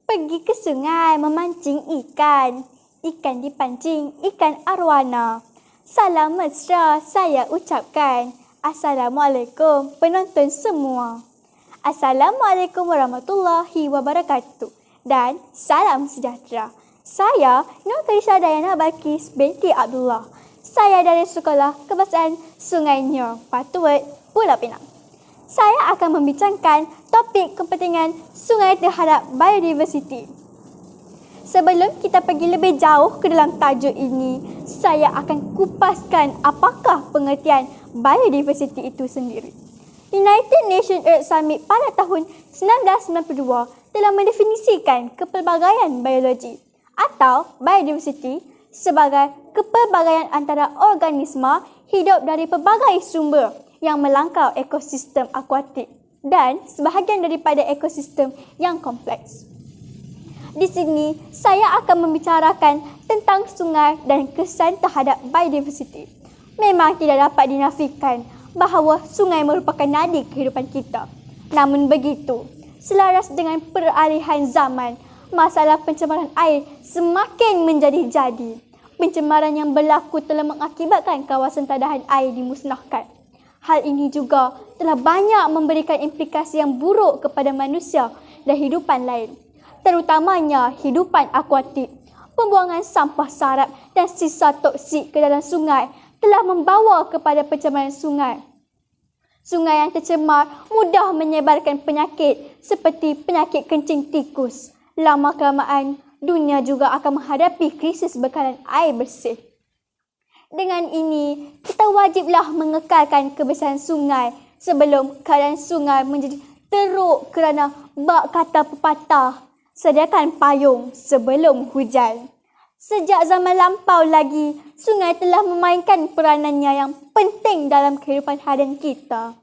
Pergi ke sungai memancing ikan. Ikan dipancing, ikan arwana. Salam mesra saya ucapkan. Assalamualaikum penonton semua. Assalamualaikum warahmatullahi wabarakatuh. Dan salam sejahtera. Saya Nurkaisha Dayana Balkis binti Abdullah. Saya dari Sekolah Kebahasaan Sungai Nyor, Patut, Pulau Pinang. Saya akan membincangkan topik kepentingan sungai terhadap biodiversiti. Sebelum kita pergi lebih jauh ke dalam tajuk ini, saya akan kupaskan apakah pengertian biodiversiti itu sendiri. United Nations Earth Summit pada tahun 1992 telah mendefinisikan kepelbagaian biologi atau biodiversiti sebagai kepelbagaian antara organisma hidup dari pelbagai sumber yang melangkau ekosistem akuatik dan sebahagian daripada ekosistem yang kompleks. Di sini, saya akan membicarakan tentang sungai dan kesan terhadap biodiversiti. Memang tidak dapat dinafikan bahawa sungai merupakan nadi kehidupan kita. Namun begitu, selaras dengan peralihan zaman, masalah pencemaran air semakin menjadi-jadi. Pencemaran yang berlaku telah mengakibatkan kawasan tadahan air dimusnahkan. Hal ini juga telah banyak memberikan implikasi yang buruk kepada manusia dan hidupan lain, terutamanya hidupan akuatik. Pembuangan sampah sarap dan sisa toksik ke dalam sungai telah membawa kepada pencemaran sungai. Sungai yang tercemar mudah menyebarkan penyakit seperti penyakit kencing tikus. Lama-kelamaan, dunia juga akan menghadapi krisis bekalan air bersih. Dengan ini, kita wajiblah mengekalkan kebersihan sungai sebelum keadaan sungai menjadi teruk kerana bak kata pepatah, sediakan payung sebelum hujan. Sejak zaman lampau lagi, sungai telah memainkan peranannya yang penting dalam kehidupan harian kita.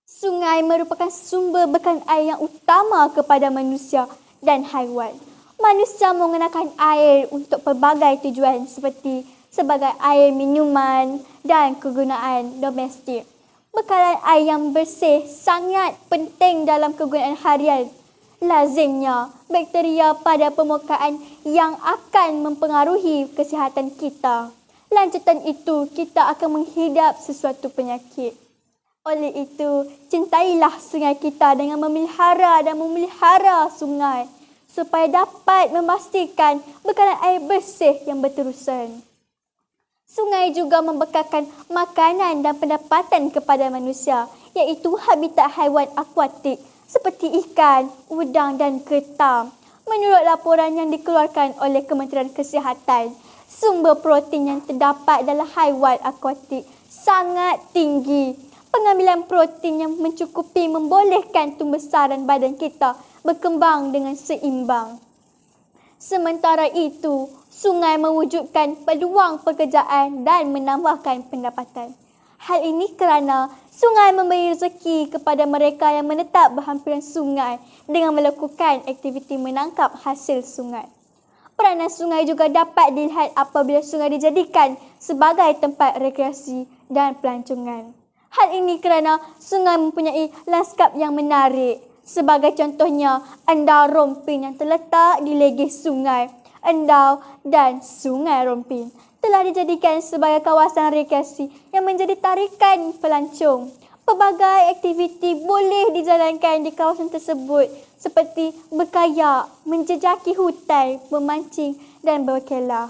Sungai merupakan sumber bekalan air yang utama kepada manusia dan haiwan. Manusia menggunakan air untuk pelbagai tujuan sebagai air minuman dan kegunaan domestik. Bekalan air yang bersih sangat penting dalam kegunaan harian. Lazimnya, bakteria pada permukaan yang akan mempengaruhi kesihatan kita. Lanjutan itu, kita akan menghidap sesuatu penyakit. Oleh itu, cintailah sungai kita dengan memelihara sungai supaya dapat memastikan bekalan air bersih yang berterusan. Sungai juga membekalkan makanan dan pendapatan kepada manusia, iaitu habitat haiwan akuatik seperti ikan, udang dan ketam. Menurut laporan yang dikeluarkan oleh Kementerian Kesihatan, sumber protein yang terdapat dalam haiwan akuatik sangat tinggi. Pengambilan protein yang mencukupi membolehkan pembesaran badan kita berkembang dengan seimbang. Sementara itu, sungai mewujudkan peluang pekerjaan dan menambahkan pendapatan. Hal ini kerana sungai memberi rezeki kepada mereka yang menetap berhampiran sungai dengan melakukan aktiviti menangkap hasil sungai. Peranan sungai juga dapat dilihat apabila sungai dijadikan sebagai tempat rekreasi dan pelancongan. Hal ini kerana sungai mempunyai lanskap yang menarik. Sebagai contohnya, Endau Rompin yang terletak di legih sungai Endau dan Sungai Rompin telah dijadikan sebagai kawasan rekreasi yang menjadi tarikan pelancong. Pelbagai aktiviti boleh dijalankan di kawasan tersebut seperti berkayak, menjejaki hutan, memancing dan berkelah.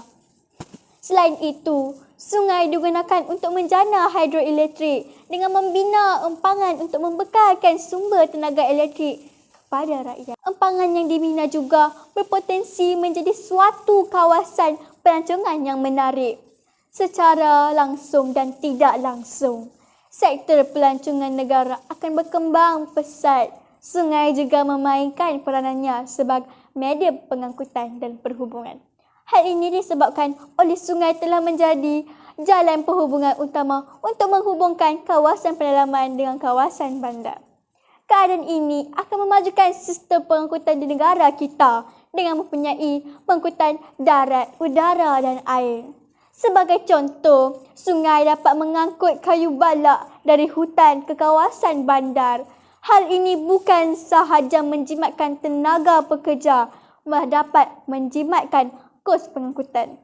Selain itu, sungai digunakan untuk menjana hidroelektrik dengan membina empangan untuk membekalkan sumber tenaga elektrik kepada rakyat. Empangan yang dibina juga berpotensi menjadi suatu kawasan pelancongan yang menarik. Secara langsung dan tidak langsung, sektor pelancongan negara akan berkembang pesat. Sungai juga memainkan peranannya sebagai media pengangkutan dan perhubungan. Hal ini disebabkan oleh sungai telah menjadi jalan perhubungan utama untuk menghubungkan kawasan pedalaman dengan kawasan bandar. Keadaan ini akan memajukan sistem pengangkutan di negara kita dengan mempunyai pengangkutan darat, udara dan air. Sebagai contoh, sungai dapat mengangkut kayu balak dari hutan ke kawasan bandar. Hal ini bukan sahaja menjimatkan tenaga pekerja, malah dapat menjimatkan kos pengangkutan.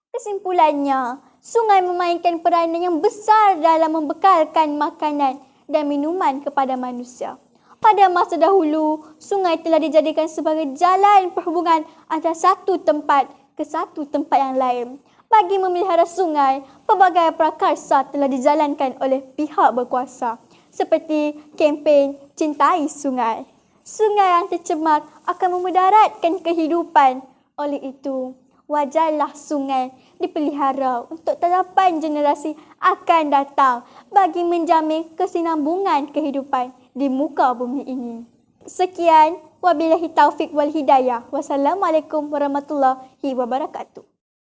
Kesimpulannya, sungai memainkan peranan yang besar dalam membekalkan makanan dan minuman kepada manusia. Pada masa dahulu, sungai telah dijadikan sebagai jalan perhubungan antara satu tempat ke satu tempat yang lain. Bagi memelihara sungai, pelbagai prakarsa telah dijalankan oleh pihak berkuasa, seperti kempen Cintai Sungai. Sungai yang tercemar akan memudaratkan kehidupan. Oleh itu, wajarlah sungai dipelihara untuk terdepan generasi akan datang bagi menjamin kesinambungan kehidupan di muka bumi ini. Sekian, wabillahi taufik wal hidayah. Wassalamualaikum warahmatullahi wabarakatuh.